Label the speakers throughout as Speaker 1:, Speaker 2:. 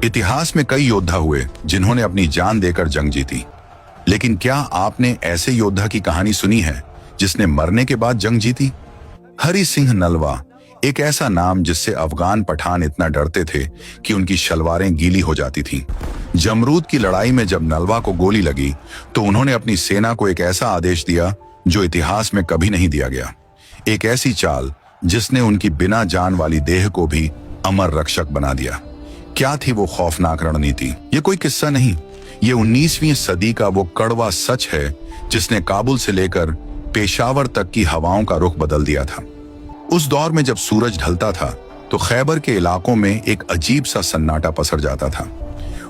Speaker 1: इतिहास में कई योद्धा हुए जिन्होंने अपनी जान देकर जंग जीती, लेकिन क्या आपने ऐसे योद्धा की कहानी सुनी है जिसने मरने के बाद जंग जीती? हरि सिंह नलवा एक ऐसा नाम जिससे अफगान पठान इतना डरते थे कि उनकी शलवारें गीली हो जाती थीं। जमरूद की लड़ाई में जब नलवा को गोली लगी तो उन्होंने अपनी सेना को एक ऐसा आदेश दिया जो इतिहास में कभी नहीं दिया गया। एक ऐसी चाल जिसने उनकी बिना जान वाली देह को भी अमर रक्षक बना दिया। क्या थी वो खौफनाक रणनीति? ये कोई किस्सा नहीं, ये 19वीं सदी का वो कड़वा सच है जिसने काबुल से लेकर पेशावर तक की हवाओं का रुख बदल दिया था। उस दौर में जब सूरज ढलता था तो खैबर के इलाकों में एक अजीब सा सन्नाटा पसर जाता था।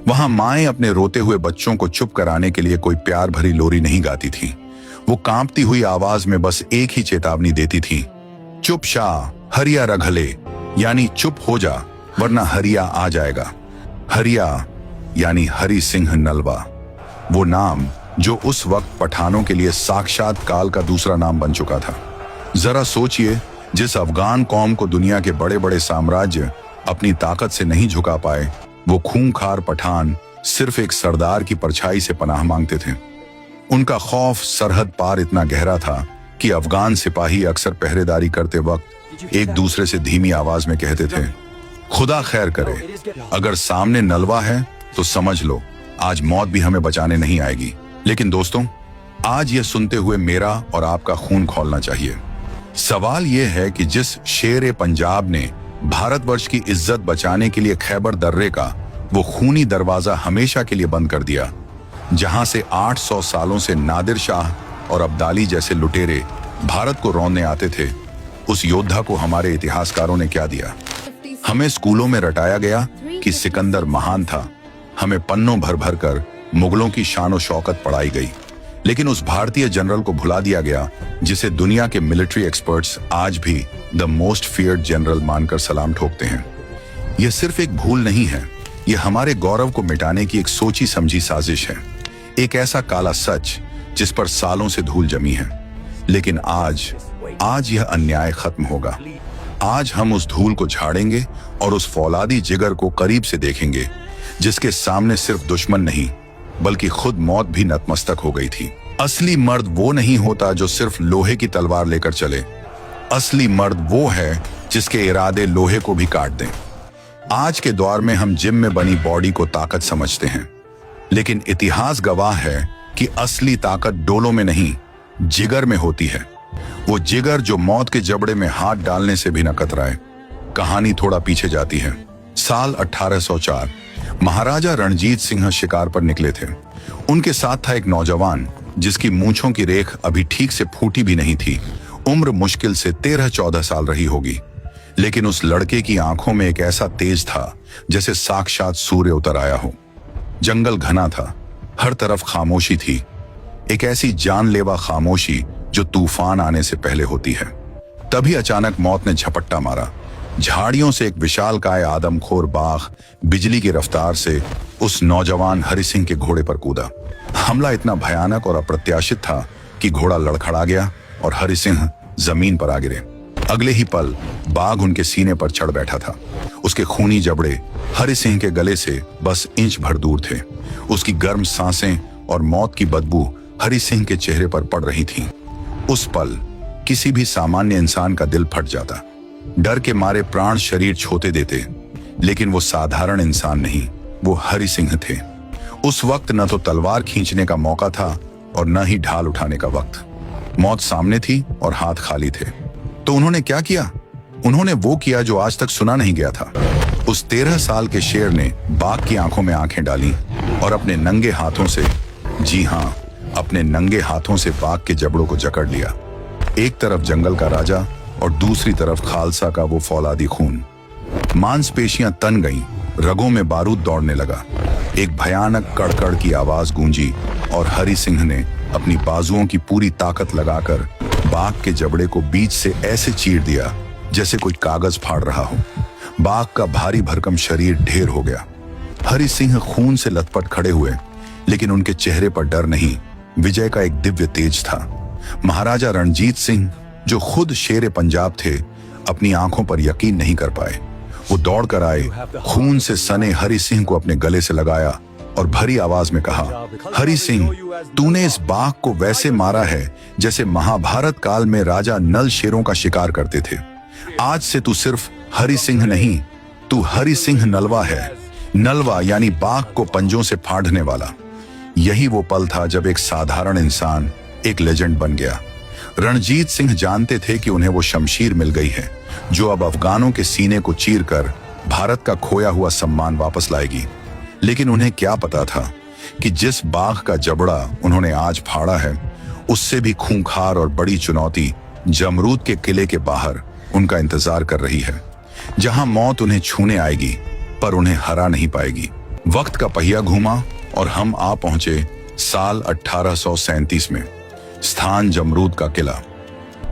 Speaker 1: वहां माएं अपने रोते हुए बच्चों को चुप कराने के लिए कोई प्यार भरी लोरी नहीं गाती थी। वो कांपती हुई आवाज में बस एक ही चेतावनी देती थी, चुप शाह, हरिया रघले, यानी चुप हो जा वरना हरिया आ जाएगा। हरिया यानी हरि सिंह नलवा, वो नाम जो उस वक्त पठानों के लिए साक्षात काल का दूसरा नाम बन चुका था। जरा सोचिए, जिस अफगान कौम को दुनिया के बड़े बड़े साम्राज्य अपनी ताकत से नहीं झुका पाए, वो खूंखार पठान सिर्फ एक सरदार की परछाई से पनाह मांगते थे। उनका खौफ सरहद पार इतना गहरा था कि अफगान सिपाही अक्सर पहरेदारी करते वक्त एक दूसरे से धीमी आवाज में कहते थे, खुदा खैर करे, अगर सामने नलवा है तो समझ लो आज मौत भी हमें बचाने नहीं आएगी। लेकिन दोस्तों, आज यह सुनते हुए मेरा और आपका खून खौलना चाहिए। सवाल यह है कि जिस शेर ए पंजाब ने भारतवर्ष की इज्जत बचाने के लिए खैबर दर्रे का वो खूनी दरवाजा हमेशा के लिए बंद कर दिया, जहां से 800 सालों से नादिर शाह और अब्दाली जैसे लुटेरे भारत को रौंदने आते थे, उस योद्धा को हमारे इतिहासकारों ने क्या दिया? हमें स्कूलों में रटाया गया कि सिकंदर महान था, हमें पन्नों भर भर कर मुगलों की शान और शौकत पढ़ाई गई, लेकिन उस भारतीय जनरल को भुला दिया गया जिसे दुनिया के मिलिट्री एक्सपर्ट्स आज भी द मोस्ट फियर्ड जनरल मानकर सलाम ठोकते हैं। यह सिर्फ एक भूल नहीं है, यह हमारे गौरव को मिटाने की एक सोची समझी साजिश है। एक ऐसा काला सच जिस पर सालों से धूल जमी है, लेकिन आज यह अन्याय खत्म होगा। आज हम उस धूल को झाड़ेंगे और उस फौलादी जिगर को करीब से देखेंगे जिसके सामने सिर्फ दुश्मन नहीं बल्कि खुद मौत भी नतमस्तक हो गई थी। असली मर्द वो नहीं होता जो सिर्फ लोहे की तलवार लेकर चले, असली मर्द वो है जिसके इरादे लोहे को भी काट दें। आज के दौर में हम जिम में बनी बॉडी को ताकत समझते हैं, लेकिन इतिहास गवाह है कि असली ताकत डोलों में नहीं, जिगर में होती है। वो जिगर जो मौत के जबड़े में हाथ डालने से भी न कतराए। कहानी थोड़ा पीछे जाती है। साल 1804 महाराजा रणजीत सिंह शिकार पर निकले थे। उनके साथ था एक नौजवान जिसकी मूंछों की रेख अभी ठीक से फूटी भी नहीं थी। उम्र मुश्किल से 13-14 साल रही होगी, लेकिन उस लड़के की आंखों में एक ऐसा तेज था जैसे साक्षात सूर्य उतर आया हो। जंगल घना था, हर तरफ खामोशी थी, एक ऐसी जानलेवा खामोशी जो तूफान आने से पहले होती है। तभी अचानक मौत ने झपट्टा मारा। झाड़ियों से एक विशालकाय आदमखोर बाघ बिजली की रफ्तार से उस नौजवान हरि सिंह के घोड़े पर कूदा। हमला इतना भयानक और अप्रत्याशित था कि घोड़ा लड़खड़ा गया और हरि सिंह जमीन पर आ गिरे। अगले ही पल बाघ उनके सीने पर चढ़ बैठा था। उसके खूनी जबड़े हरि सिंह के गले से बस इंच भर दूर थे। उसकी गर्म सांसें और मौत की बदबू हरि सिंह के चेहरे पर पड़ रही थीं। उस पल किसी भी सामान्य इंसान का दिल फट जाता, डर के मारे प्राण शरीर छोते देते, लेकिन वो साधारण इंसान नहीं, वो हरि सिंह थे। उस वक्त न तो तलवार खींचने का मौका था और न ही ढाल उठाने का वक्त। मौत सामने थी और हाथ खाली थे। तो उन्होंने क्या किया? उन्होंने वो किया जो आज तक सुना नहीं गया था। उस 13 साल के शेर ने बाघ की आंखों में आंखें डाली और अपने नंगे हाथों से, जी हाँ, अपने नंगे हाथों से बाघ के जबड़ों को जकड़ लिया। एक तरफ जंगल का राजा और दूसरी तरफ खालसा का वो फौलादी खून। मांसपेशियां तन गईं, रगों में बारूद दौड़ने लगा। एक भयानक कड़कड़ की आवाज गूंजी और हरि सिंह ने अपनी बाजुओं की पूरी ताकत लगाकर बाघ के जबड़े को बीच से ऐसे चीर दिया जैसे कोई कागज फाड़ रहा हो। बाघ का भारी भरकम शरीर ढेर हो गया। हरि सिंह खून से लथपथ खड़े हुए, लेकिन उनके चेहरे पर डर नहीं, विजय का एक दिव्य तेज था। महाराजा रणजीत सिंह, जो खुद शेर पंजाब थे, अपनी आंखों पर यकीन नहीं कर पाए। वो दौड़कर आए, खून से सने हरि सिंह को अपने गले से लगाया और भरी आवाज में कहा, हरि सिंह, तूने इस बाघ को वैसे मारा है जैसे महाभारत काल में राजा नल शेरों का शिकार करते थे। आज से तू सिर्फ हरि सिंह नहीं, तू हरि सिंह नलवा है। नलवा यानी बाघ को पंजों से फाड़ने वाला। यही वो पल था जब एक साधारण इंसान एक लेजेंड बन गया। रणजीत सिंह जानते थे कि उन्हें वो शमशीर मिल गई है जो अब अफगानों के सीने को चीरकर भारत का खोया हुआ सम्मान वापस लाएगी। लेकिन उन्हें क्या पता था कि जिस बाघ का जबड़ा उन्होंने आज फाड़ा है, उससे भी खूंखार और बड़ी चुनौती जमरूद के किले के बाहर उनका इंतजार कर रही है, जहां मौत उन्हें छूने आएगी पर उन्हें हरा नहीं पाएगी। वक्त का पहिया घूमा और हम आ पहुंचे साल 1837 में। स्थान जमरूद का किला।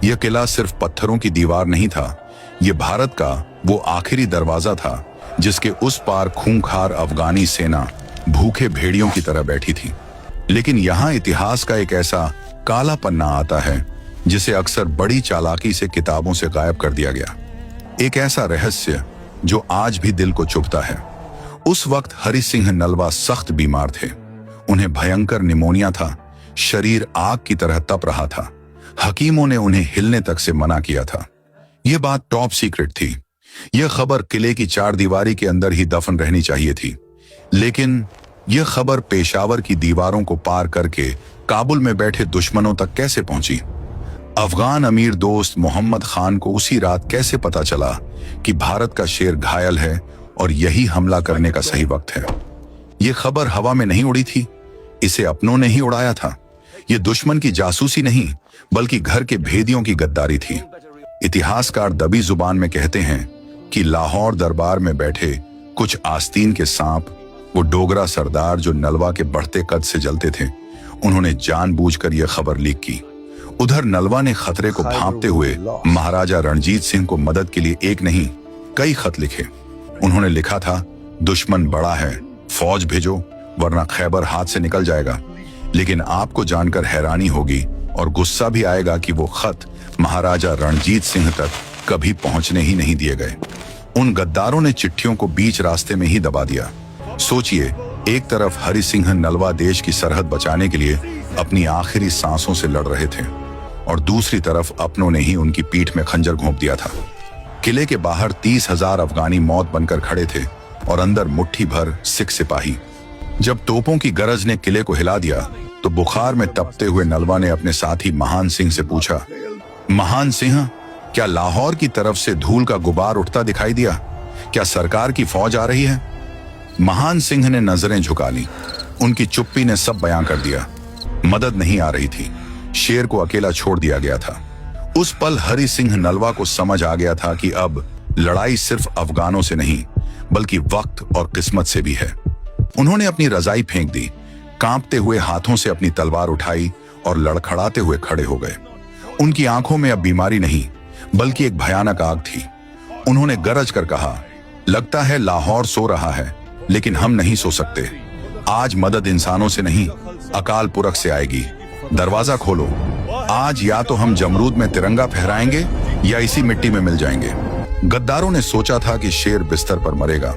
Speaker 1: यह किला सिर्फ पत्थरों की दीवार नहीं था, यह भारत का वो आखिरी दरवाजा था जिसके उस पार खूंखार अफगानी सेना भूखे भेड़ियों की तरह बैठी थी। लेकिन यहाँ इतिहास का एक ऐसा काला पन्ना आता है जिसे अक्सर बड़ी चालाकी से किताबों से गायब कर दिया गया। एक ऐसा रहस्य जो आज भी दिल को चुभता है। उस वक्त हरि सिंह नलवा सख्त बीमार थे। उन्हें भयंकर निमोनिया था, शरीर आग की तरह तप रहा था। हकीमों ने उन्हें हिलने तक से मना किया था। यह बात टॉप सीक्रेट थी। यह खबर किले की चार दीवारी के अंदर ही दफन रहनी चाहिए थी। लेकिन यह खबर पेशावर की दीवारों को पार करके काबुल में बैठे दुश्मनों तक कैसे पहुंची? अफगान अमीर दोस्त मोहम्मद खान को उसी रात कैसे पता चला कि भारत का शेर घायल है और यही हमला करने का सही वक्त है? यह खबर हवा में नहीं उड़ी थी, इसे अपनों ने ही उड़ाया था। यह दुश्मन की जासूसी नहीं बल्कि घर के भेदियों की गद्दारी थी। इतिहासकार दबी जुबान में कहते हैं कि लाहौर दरबार में बैठे कुछ आस्तीन के सांप, वो डोगरा सरदार जो नलवा के बढ़ते कद से जलते थे, उन्होंने जानबूझकर यह खबर लीक की। उधर नलवा ने खतरे को भांपते हुए महाराजा रणजीत सिंह को मदद के लिए एक नहीं कई खत लिखे। उन्होंने लिखा था, दुश्मन बड़ा है, फौज भेजो वरना खैबर हाथ से निकल जाएगा। लेकिन आपको जानकर हैरानी होगी और गुस्सा भी आएगा कि वो खत महाराजा रणजीत सिंह तक कभी पहुंचने ही नहीं दिए गए। उन गद्दारों ने चिट्ठियों को बीच रास्ते में ही दबा दिया। सोचिए, एक तरफ हरि सिंह नलवा देश की सरहद बचाने के लिए अपनी आखिरी सांसों से लड़ रहे थे और दूसरी तरफ अपनों ने ही उनकी पीठ में खंजर घोंप दिया था। किले के बाहर 30,000 अफगानी मौत बनकर खड़े थे और अंदर मुट्ठी भर सिख सिपाही। जब तोपों की गरज ने किले को हिला दिया तो बुखार में तपते हुए नलवा ने अपने साथी महान सिंह से पूछा, महान सिंह, क्या लाहौर की तरफ से धूल का गुबार उठता दिखाई दिया? क्या सरकार की फौज आ रही है? महान सिंह ने नजरें झुका ली। उनकी चुप्पी ने सब बयां कर दिया। मदद नहीं आ रही थी, शेर को अकेला छोड़ दिया गया था। उस पल हरि सिंह नलवा को समझ आ गया था कि अब लड़ाई सिर्फ अफगानों से नहीं बल्कि वक्त और किस्मत से भी है। उन्होंने अपनी रजाई फेंक दी, कांपते हुए हाथों से अपनी तलवार उठाई और लड़खड़ाते हुए खड़े हो गए। उनकी आंखों में अब बीमारी नहीं बल्कि एक भयानक आग थी। उन्होंने गरज कर कहा, लगता है लाहौर सो रहा है लेकिन हम नहीं सो सकते। आज मदद इंसानों से नहीं अकाल पुरख से आएगी। दरवाजा खोलो। आज या तो हम जमरूद में तिरंगा फहराएंगे या इसी मिट्टी में मिल जाएंगे। गद्दारों ने सोचा था कि शेर बिस्तर पर मरेगा,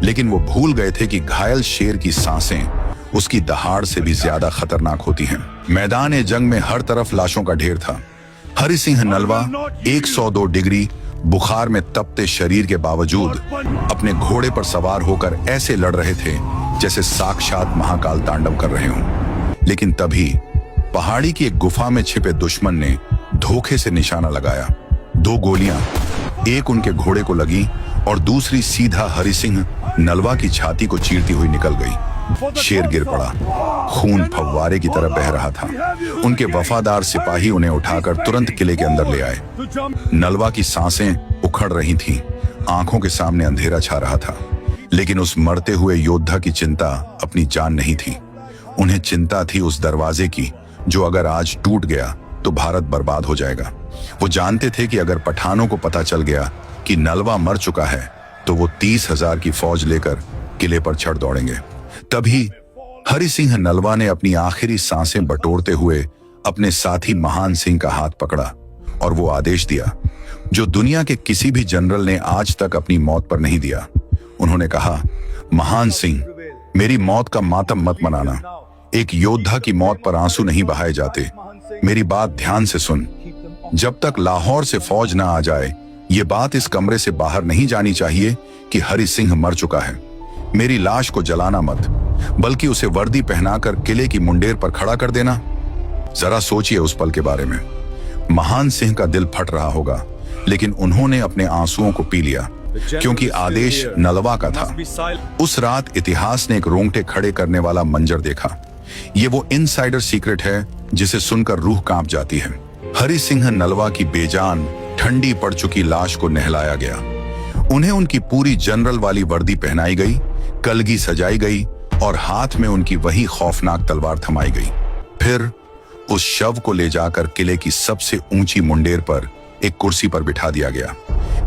Speaker 1: लेकिन वो भूल गए थे कि घायल शेर की सांसें उसकी दहाड़ से भी ज्यादा खतरनाक होती हैं। मैदान जंग में हर तरफ लाशों का ढेर था। हरि सिंह नलवा 102 डिग्री बुखार में तपते शरीर के बावजूद अपने घोड़े पर सवार होकर ऐसे लड़ रहे थे जैसे साक्षात महाकाल तांडव कर रहे हों। लेकिन तभी पहाड़ी की एक गुफा में छिपे दुश्मन ने धोखे से निशाना लगाया। 2 गोलियां, एक उनके घोड़े को लगी और दूसरी सीधा हरि सिंह नलवा की छाती को चीरती हुई निकल गई। शेर गिर पड़ा, खून फव्वारे की तरह बह रहा था। उनके वफादार सिपाही उन्हें उठाकर तुरंत किले के अंदर ले आए। नलवा की सांसें उखड़ रही थीं, आंखों के सामने अंधेरा छा रहा था। लेकिन उस मरते हुए योद्धा की चिंता अपनी जान नहीं थी। उन्हें चिंता थी उस दरवाजे की जो अगर आज टूट गया तो भारत बर्बाद हो जाएगा। वो जानते थे कि अगर पठानों को पता चल गया कि नलवा मर चुका है तो वो 30,000 की फौज लेकर किले पर चढ़ दौड़ेंगे। तभी हरि सिंह नलवा ने अपनी आखिरी सांसें बटोरते हुए अपने साथी महान सिंह का हाथ पकड़ा और वो आदेश दिया, जो दुनिया के किसी भी जनरल ने आज तक अपनी मौत पर नहीं दिया। उन्होंने कहा, महान सिंह, मेरी मौत का मातम मत मनाना। एक योद्धा की मौत पर आंसू नहीं बहाए जाते। मेरी बात ध्यान से सुन। जब तक लाहौर से फौज ना आ जाए, ये बात इस कमरे से बाहर नहीं जानी चाहिए कि हरि सिंह मर चुका है। मेरी लाश को जलाना मत, बल्कि उसे वर्दी पहनाकर किले की मुंडेर पर खड़ा कर देना। जरा सोचिए उस पल के बारे में। महान सिंह का दिल फट रहा होगा, लेकिन उन्होंने अपने आंसुओं को पी लिया, क्योंकि आदेश नलवा का था। उस रात इतिहास ने एक रोंगटे खड़े करने वाला मंजर देखा। ये वो इनसाइडर सीक्रेट है जिसे सुनकर रूह कांप जाती है। हरि सिंह नलवा की बेजान, ठंडी पड़ चुकी लाश को नहलाया गया। उन्हें उनकी पूरी जनरल वाली वर्दी पहनाई गई, कलगी सजाई गई और हाथ में उनकी वही खौफनाक तलवार थमाई गई। फिर उस शव को ले जाकर किले की सबसे ऊंची मुंडेर पर एक कुर्सी पर बिठा दिया गया।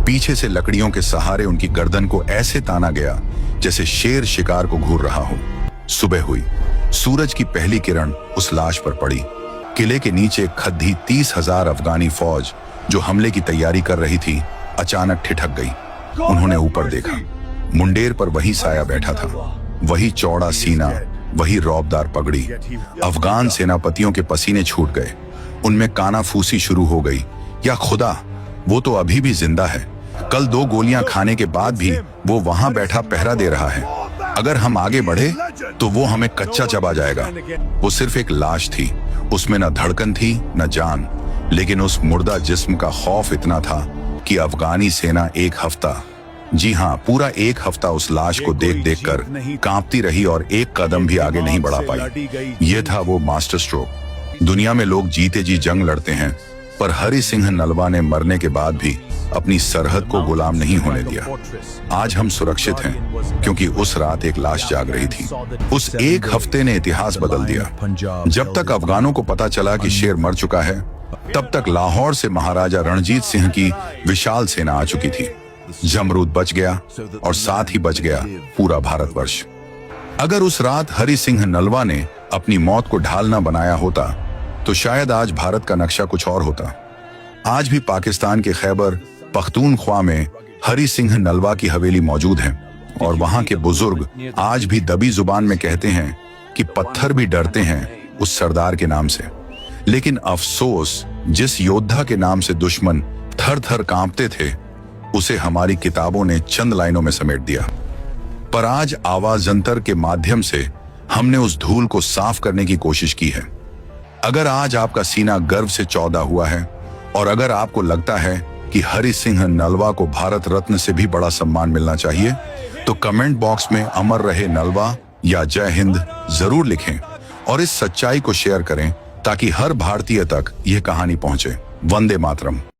Speaker 1: पीछे से लकड़ियों के सहारे उनकी गर्दन को ऐसे ताना गया जैसे शेर शिकार को घूर रहा हो। सुबह हुई। सूरज की पहली किरण उस लाश पर पड़ी। किले के नीचे खद्दी 30,000 अफगानी फौज जो हमले की तैयारी कर रही थी, अचानक ठिठक गई। उन्होंने ऊपर देखा। मुंडेर पर वही साया बैठा था, वही चौड़ा सीना, वही रौबदार पगड़ी। अफगान सेनापतियों के पसीने छूट गए। उनमें कानाफूसी शुरू हो गई। या खुदा, वो तो अभी भी जिंदा है। कल 2 गोलियां खाने के बाद भी वो वहां बैठा पहरा दे रहा है। अगर हम आगे बढ़े तो वो हमें कच्चा चबा जाएगा। वो सिर्फ एक लाश थी, उसमें न धड़कन थी न जान, लेकिन उस मुर्दा जिस्म का खौफ इतना था कि अफगानी सेना एक हफ्ता, जी हाँ, पूरा एक हफ्ता उस लाश को देख देख कर कांपती रही और एक कदम भी आगे नहीं बढ़ा पाई। ये था वो मास्टर स्ट्रोक। दुनिया में लोग जीते जी जंग लड़ते हैं, पर हरि सिंह नलवा ने मरने के बाद भी अपनी सरहद को गुलाम नहीं होने दिया। आज हम सुरक्षित हैं क्योंकि उस रात एक लाश जाग रही थी। उस एक हफ्ते ने इतिहास बदल दिया। जब तक अफगानों को पता चला कि शेर मर चुका है, तब तक लाहौर से महाराजा रणजीत सिंह की विशाल सेना आ चुकी थी। जमरूद बच गया और साथ ही बच गया पूरा भारतवर्ष। अगर उस रात हरि सिंह नलवा ने अपनी मौत को ढाल न बनाया होता, तो शायद आज भारत का नक्शा कुछ और होता। आज भी पाकिस्तान के खैबर पख्तूनख्वा में हरि सिंह नलवा की हवेली मौजूद है और वहां के बुजुर्ग आज भी दबी जुबान में कहते हैं कि पत्थर भी डरते हैं उस सरदार के नाम से। लेकिन अफसोस, जिस योद्धा के नाम से दुश्मन थर थर कांपते थे, उसे हमारी किताबों ने चंद लाइनों में समेट दिया। पर आज आवाज जंतर के माध्यम से हमने उस धूल को साफ करने की कोशिश की है। अगर आज आपका सीना गर्व से चौड़ा हुआ है और अगर आपको लगता है कि हरि सिंह नलवा को भारत रत्न से भी बड़ा सम्मान मिलना चाहिए, तो कमेंट बॉक्स में अमर रहे नलवा या जय हिंद जरूर लिखें और इस सच्चाई को शेयर करें ताकि हर भारतीय तक यह कहानी पहुंचे। वंदे मातरम।